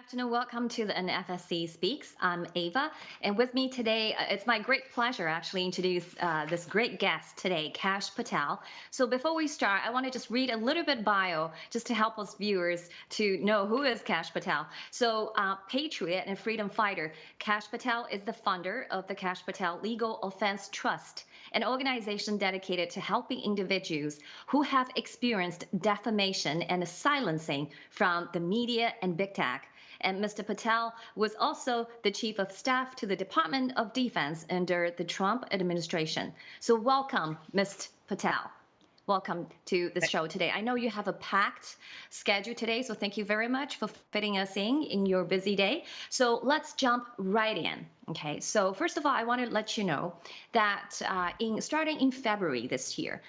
afternoon. Welcome to the NFSC Speaks. I'm Ava, and with me today, it's my great pleasure actually introduce this great guest today, Kash Patel. So before we start, I want to just read a little bit bio just to help us viewers to know who is Kash Patel. So patriot and freedom fighter, Kash Patel is the founder of the Kash Patel Legal Offense Trust, an organization dedicated to helping individuals who have experienced defamation and silencing from the media and big tech. And Mr. Patel was also the chief of staff to the Department of Defense under the Trump administration. So welcome, Mr. Patel. Welcome to the show today. I know you have a packed schedule today, so thank you very much for fitting us in your busy day. So let's jump right in. Okay, so first of all, I want to let you know that starting in February this year,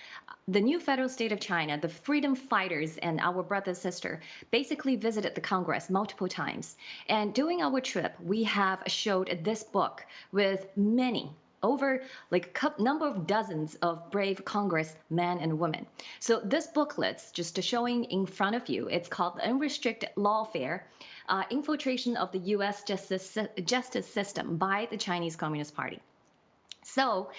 the new federal state of China, the freedom fighters and our brother sister basically visited the Congress multiple times. And during our trip, we have showed this book with many over like a number of dozens of brave congressmen and women. So this booklet's just showing in front of you. It's called The Unrestricted Lawfare, Infiltration of the U.S. Justice System by the Chinese Communist Party. So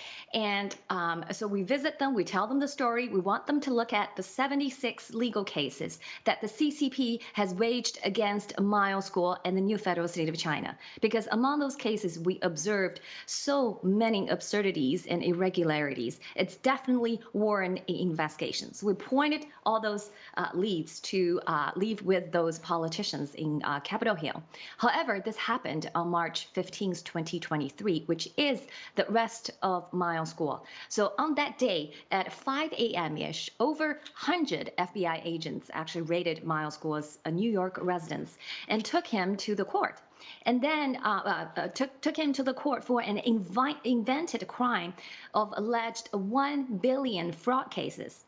we visit them, we tell them the story, we want them to look at the 76 legal cases that the CCP has waged against Mile School and the new federal state of China. Because among those cases, we observed so many absurdities and irregularities. It's definitely warrant investigations. We pointed all those leads to leave with those politicians in Capitol Hill. However, this happened on March 15th, 2023, which is the rest of Mile School. So on that day at 5 a.m.-ish, over 100 FBI agents actually raided Mile School's New York residence and took him to the court. And then took him to the court for an invented crime of alleged 1 billion fraud cases.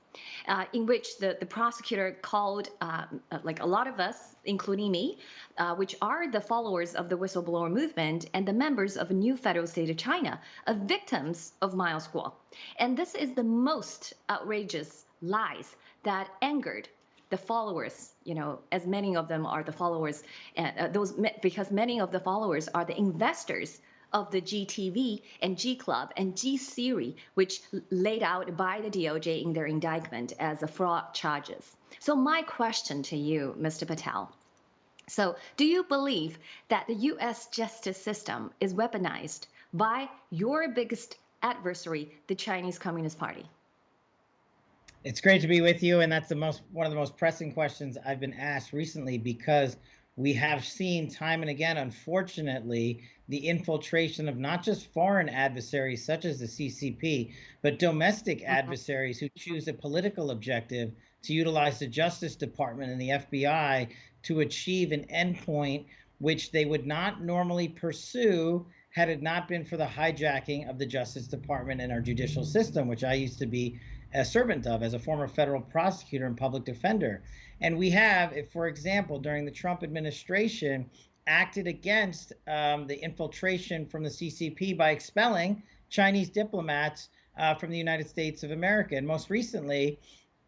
In which the prosecutor called, like a lot of us, including me, which are the followers of the whistleblower movement and the members of a new federal state of China, victims of Mile School. And this is the most outrageous lies that angered the followers, as many of them are the followers, because many of the followers are the investors of the GTV and G Club and G Series, which laid out by the DOJ in their indictment as a fraud charges. So my question to you, Mr. Patel, so do you believe that the U.S. justice system is weaponized by your biggest adversary, the Chinese Communist Party? It's great to be with you, and that's one of the most pressing questions I've been asked recently, because we have seen time and again, unfortunately, the infiltration of not just foreign adversaries such as the CCP, but domestic adversaries who choose a political objective to utilize the Justice Department and the FBI to achieve an endpoint which they would not normally pursue had it not been for the hijacking of the Justice Department and our judicial system, which I used to be a servant of as a former federal prosecutor and public defender. And we have, if, for example, during the Trump administration, acted against the infiltration from the CCP by expelling Chinese diplomats from the United States of America. And most recently,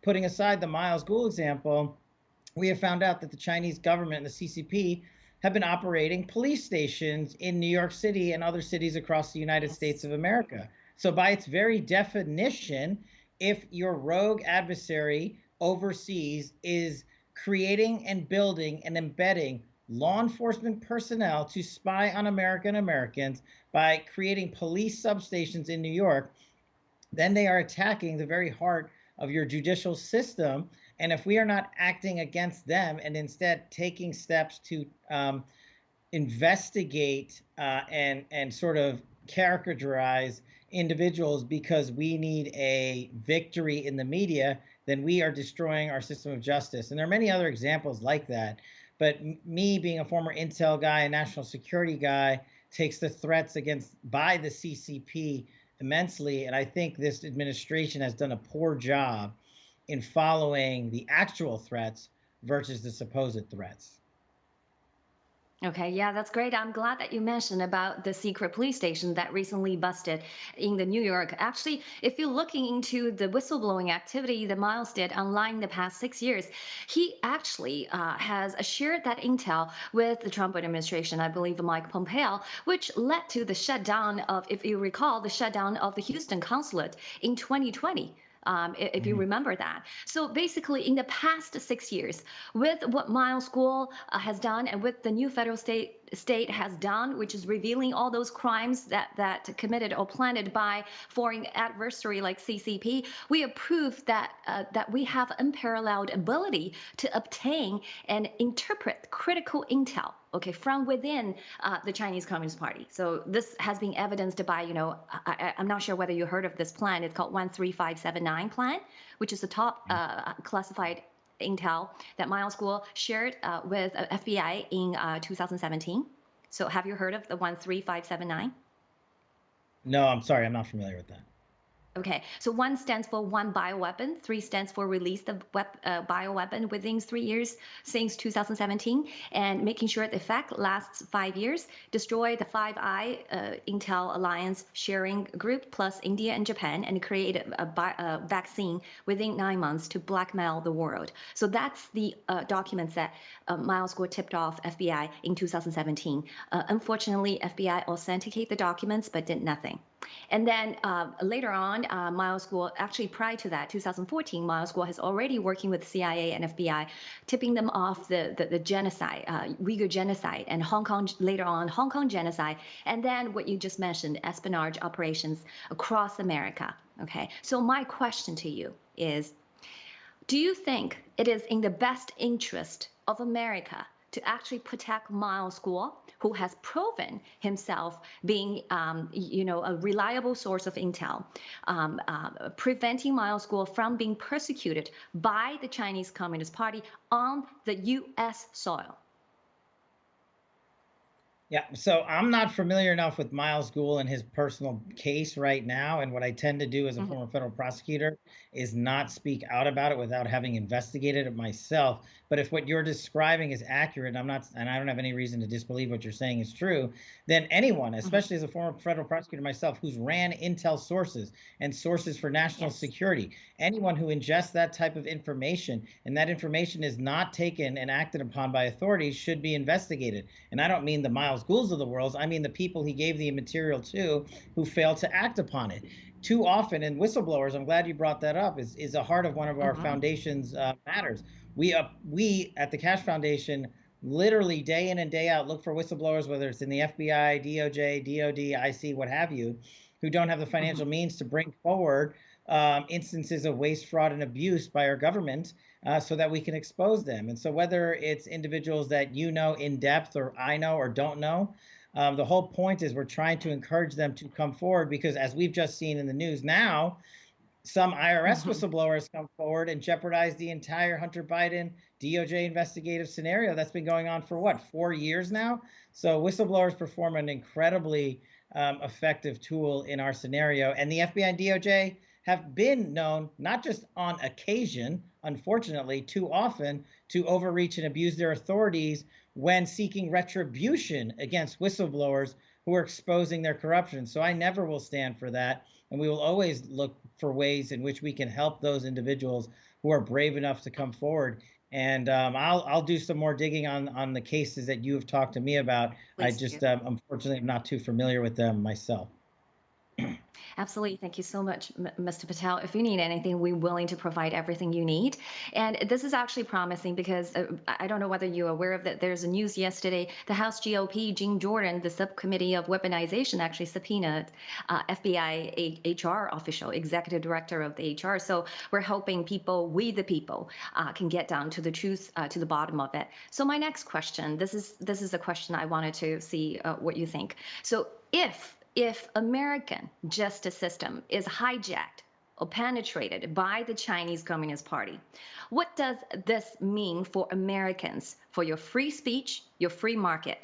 putting aside the Mile School example, we have found out that the Chinese government and the CCP have been operating police stations in New York City and other cities across the United States of America. So by its very definition, if your rogue adversary overseas is creating and building and embedding law enforcement personnel to spy on Americans by creating police substations in New York, then they are attacking the very heart of your judicial system. And if we are not acting against them and instead taking steps to investigate and sort of characterize individuals because we need a victory in the media, then we are destroying our system of justice. And there are many other examples like that. But me being a former intel guy, a national security guy, takes the threats by the CCP immensely. And I think this administration has done a poor job in following the actual threats versus the supposed threats. Okay, yeah, that's great. I'm glad that you mentioned about the secret police station that recently busted in the New York. Actually, if you're looking into the whistleblowing activity that Miles did online the past 6 years, he actually has shared that intel with the Trump administration, I believe Mike Pompeo, which led to the shutdown of, if you recall, the shutdown of the Houston consulate in 2020. If you Mhm. remember that. So basically, in the past 6 years, with what Miles School has done and with the new federal state has done, which is revealing all those crimes that committed or planned by foreign adversary like CCP, we have proved that we have unparalleled ability to obtain and interpret critical intel, okay, from within the Chinese Communist Party. So this has been evidenced by, I'm not sure whether you heard of this plan. It's called 13579 plan, which is the top classified intel that Miles School shared with FBI in 2017. So have you heard of the 13579? No, I'm sorry, I'm not familiar with that. Okay, so 1 stands for one bioweapon, 3 stands for release the bioweapon within 3 years since 2017, and making sure the effect lasts 5 years, destroy the Five Eye Intel Alliance sharing group plus India and Japan, and create a vaccine within 9 months to blackmail the world. So that's the documents that Miles Gore tipped off FBI in 2017. Unfortunately, FBI authenticated the documents but did nothing. And then later on, Miles School, actually prior to that, 2014, Miles School has already working with CIA and FBI, tipping them off the genocide, Uyghur genocide, and Hong Kong, later on, Hong Kong genocide. And then what you just mentioned, espionage operations across America. Okay, so my question to you is, do you think it is in the best interest of America to actually protect Miles School, who has proven himself being, a reliable source of intel, preventing Miles School from being persecuted by the Chinese Communist Party on the U.S. soil? Yeah, so I'm not familiar enough with Miles Gould and his personal case right now. And what I tend to do as a Mhm. former federal prosecutor is not speak out about it without having investigated it myself. But if what you're describing is accurate, and I don't have any reason to disbelieve what you're saying is true, then anyone, Mhm. especially as a former federal prosecutor myself, who's ran intel sources and sources for national Yes. security, anyone who ingests that type of information and that information is not taken and acted upon by authorities should be investigated. And I don't mean the Miles Goulds of the world. I mean the people he gave the material to who failed to act upon it. Too often, and whistleblowers, I'm glad you brought that up, is a heart of one of our Mhm. foundation's matters. We at the Kash Foundation literally day in and day out look for whistleblowers, whether it's in the FBI, DOJ, DOD, IC, what have you, who don't have the financial Mhm. means to bring forward instances of waste, fraud, and abuse by our government so that we can expose them. And so, whether it's individuals that you know in depth, or I know, or don't know, the whole point is we're trying to encourage them to come forward because, as we've just seen in the news now, some IRS Mhm. whistleblowers come forward and jeopardize the entire Hunter Biden DOJ investigative scenario that's been going on for what, 4 years now? So whistleblowers perform an incredibly effective tool in our scenario. And the FBI and DOJ have been known, not just on occasion, unfortunately, too often, to overreach and abuse their authorities when seeking retribution against whistleblowers who are exposing their corruption. So I never will stand for that. And we will always look for ways in which we can help those individuals who are brave enough to come forward. And I'll do some more digging on the cases that you have talked to me about. I Please do. just unfortunately am not too familiar with them myself. Absolutely. Thank you so much, Mr. Patel. If you need anything, we're willing to provide everything you need. And this is actually promising because I don't know whether you're aware of that. There's a news yesterday. The House GOP, Jim Jordan, the subcommittee of weaponization, actually subpoenaed FBI HR official, executive director of the HR. So we're hoping we the people, can get down to the truth, to the bottom of it. So my next question, this is a question I wanted to see what you think. So if American justice system is hijacked or penetrated by the Chinese Communist Party, what does this mean for Americans, for your free speech, your free market?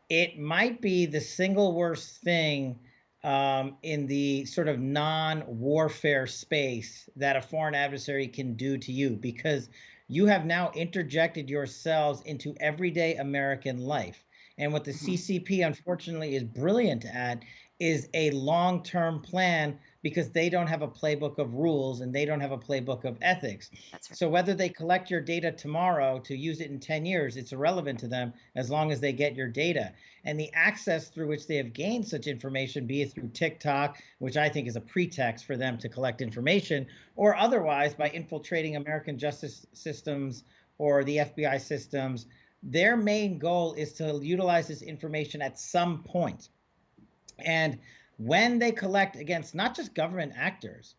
It might be the single worst thing in the sort of non-warfare space that a foreign adversary can do to you, because you have now interjected yourselves into everyday American life. And what the CCP, unfortunately, is brilliant at is a long-term plan, because they don't have a playbook of rules and they don't have a playbook of ethics. That's right. So whether they collect your data tomorrow to use it in 10 years, it's irrelevant to them as long as they get your data. And the access through which they have gained such information, be it through TikTok, which I think is a pretext for them to collect information, or otherwise by infiltrating American justice systems or the FBI systems, their main goal is to utilize this information at some point. And when they collect against not just government actors,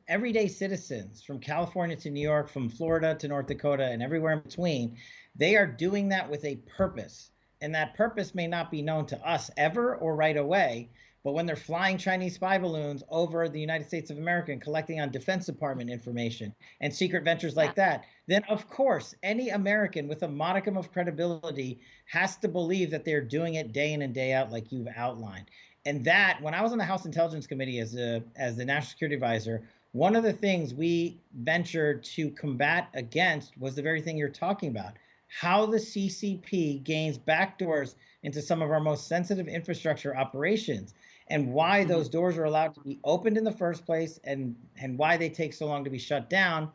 everyday citizens from California to New York, from Florida to North Dakota, and everywhere in between, they are doing that with a purpose. And that purpose may not be known to us ever or right away, but when they're flying Chinese spy balloons over the United States of America and collecting on Defense Department information and secret ventures like that, then of course, any American with a modicum of credibility has to believe that they're doing it day in and day out like you've outlined. And that, when I was on the House Intelligence Committee as the National Security Advisor, one of the things we ventured to combat against was the very thing you're talking about: how the CCP gains backdoors into some of our most sensitive infrastructure operations, and why those doors are allowed to be opened in the first place, and why they take so long to be shut down.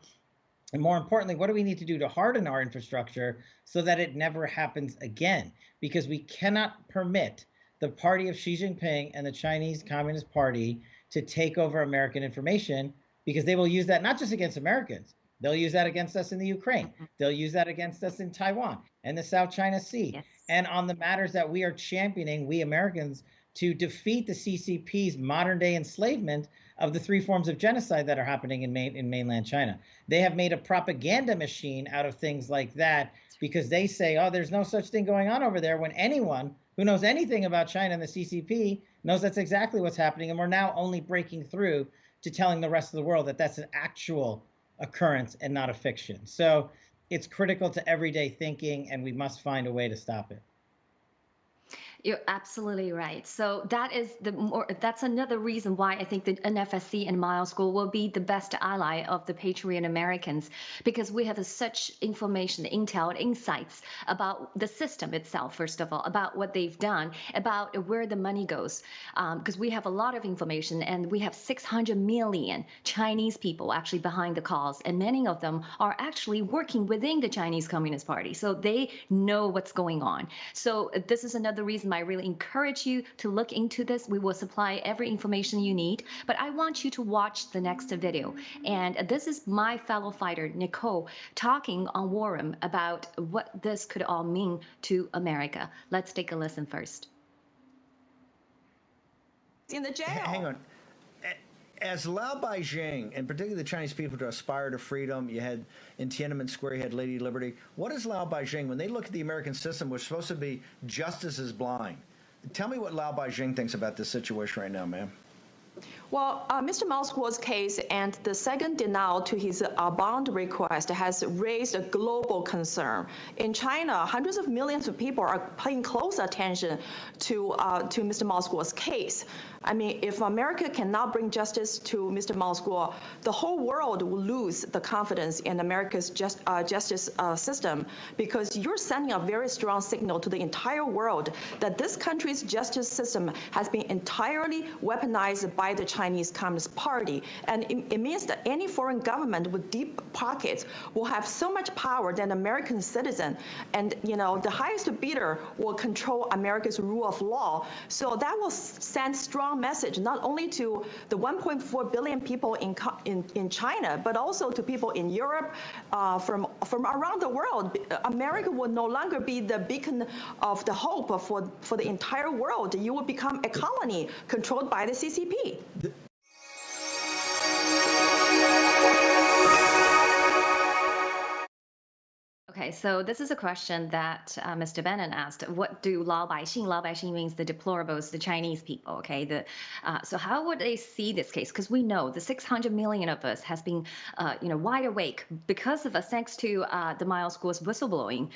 And more importantly, what do we need to do to harden our infrastructure so that it never happens again? Because we cannot permit the party of Xi Jinping and the Chinese Communist Party to take over American information, because they will use that not just against Americans. They'll use that against us in the Ukraine. They'll use that against us in Taiwan and the South China Sea. Yes. And on the matters that we are championing, we Americans, to defeat the CCP's modern day enslavement of the 3 forms of genocide that are happening in mainland China. They have made a propaganda machine out of things like that, because they say, oh, there's no such thing going on over there, when anyone who knows anything about China and the CCP knows that's exactly what's happening. And we're now only breaking through to telling the rest of the world that that's an actual occurrence and not a fiction. So it's critical to everyday thinking, and we must find a way to stop it. You're absolutely right. So that's another reason why I think the NFSC and Miles School will be the best ally of the Patriot Americans, because we have such information, intel, insights about the system itself, first of all, about what they've done, about where the money goes, because we have a lot of information, and we have 600 million Chinese people actually behind the calls, and many of them are actually working within the Chinese Communist Party, so they know what's going on. So this is another reason I really encourage you to look into this. We will supply every information you need, but I want you to watch the next video. And this is my fellow fighter, Nicole, talking on War Room about what this could all mean to America. Let's take a listen first. In the jail. Hang on. As Lao Beijing, and particularly the Chinese people, to aspire to freedom, you had in Tiananmen Square, you had Lady Liberty. What is Lao Beijing, when they look at the American system, which is supposed to be justice is blind? Tell me what Lao Beijing thinks about this situation right now, ma'am. Well, Mr. Mouseworth's case and the second denial to his bond request has raised a global concern. In China, hundreds of millions of people are paying close attention to Mr. Mouseworth's case. I mean, if America cannot bring justice to Mr. Mouseworth, the whole world will lose the confidence in America's justice system, because you're sending a very strong signal to the entire world that this country's justice system has been entirely weaponized by the Chinese Communist Party. And it means that any foreign government with deep pockets will have so much power than American citizen. And, you know, the highest bidder will control America's rule of law. So that will send strong message not only to the 1.4 billion people in China, but also to people in Europe, from around the world. America will no longer be the beacon of the hope for the entire world. You will become a colony controlled by the CCP. Okay, Okay, so this is a question that Mr. Bannon asked. What do 老百姓? 老百姓 means the deplorables, the Chinese people. Okay, so how would they see this case? Because we know the 600 million of us has been, wide awake because of us, thanks to the Miles Guo's whistleblowing,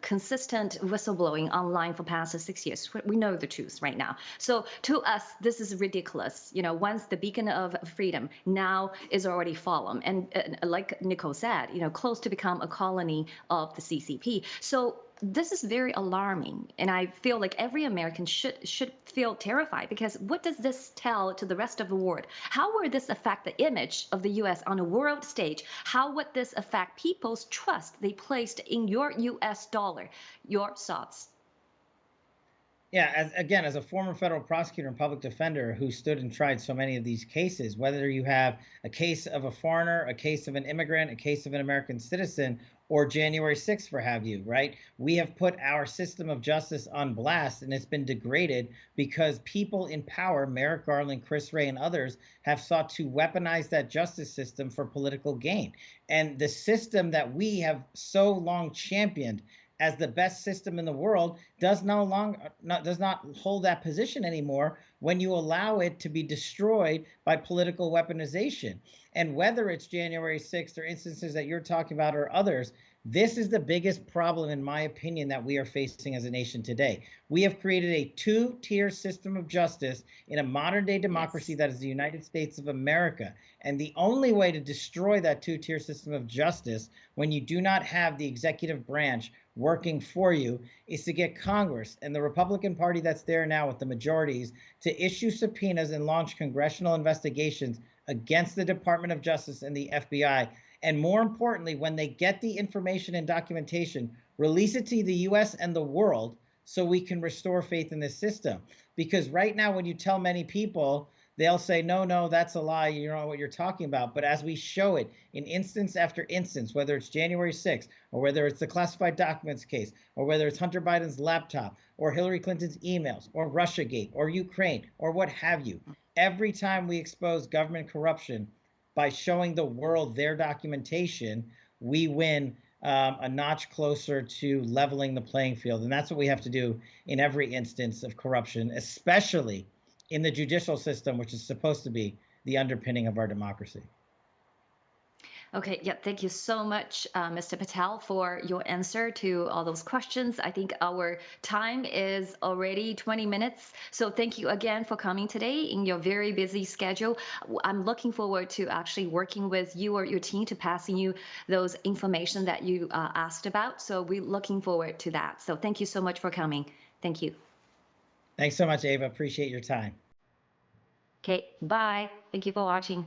consistent whistleblowing online for past 6 years. We know the truth right now. So to us, this is ridiculous. Once the beacon of freedom now is already fallen, and like Nicole said, close to become a colony of the CCP. So this is very alarming, and I feel like every American should feel terrified, because what does this tell to the rest of the world? How will this affect the image of the U.S. on a world stage? How would this affect people's trust they placed in your U.S. dollar? Your thoughts? Yeah, as a former federal prosecutor and public defender who stood and tried so many of these cases, whether you have a case of a foreigner, a case of an immigrant, a case of an American citizen, or January 6th, for have you, right? We have put our system of justice on blast, and it's been degraded because people in power, Merrick Garland, Chris Wray, and others, have sought to weaponize that justice system for political gain. And the system that we have so long championed as the best system in the world does not hold that position anymore when you allow it to be destroyed by political weaponization. And whether it's January 6th or instances that you're talking about or others, this is the biggest problem, in my opinion, that we are facing as a nation today. We have created a two-tier system of justice in a modern-day democracy that is the United States of America. And the only way to destroy that two-tier system of justice, when you do not have the executive branch working for you, is to get Congress and the Republican Party that's there now with the majorities to issue subpoenas and launch congressional investigations against the Department of Justice and the FBI. And more importantly, when they get the information and documentation, release it to the US and the world so we can restore faith in this system. Because right now, when you tell many people, they'll say, no, that's a lie. You don't know what you're talking about. But as we show it in instance after instance, whether it's January 6th, or whether it's the classified documents case, or whether it's Hunter Biden's laptop, or Hillary Clinton's emails, or Russiagate, or Ukraine, or what have you, every time we expose government corruption by showing the world their documentation, we win a notch closer to leveling the playing field. And that's what we have to do in every instance of corruption, especially in the judicial system, which is supposed to be the underpinning of our democracy. Okay, yeah, thank you so much, Mr. Patel, for your answer to all those questions. I think our time is already 20 minutes. So thank you again for coming today in your very busy schedule. I'm looking forward to actually working with you or your team to passing you those information that you asked about. So we're looking forward to that. So thank you so much for coming. Thank you. Thanks so much, Ava. Appreciate your time. Okay, bye. Thank you for watching.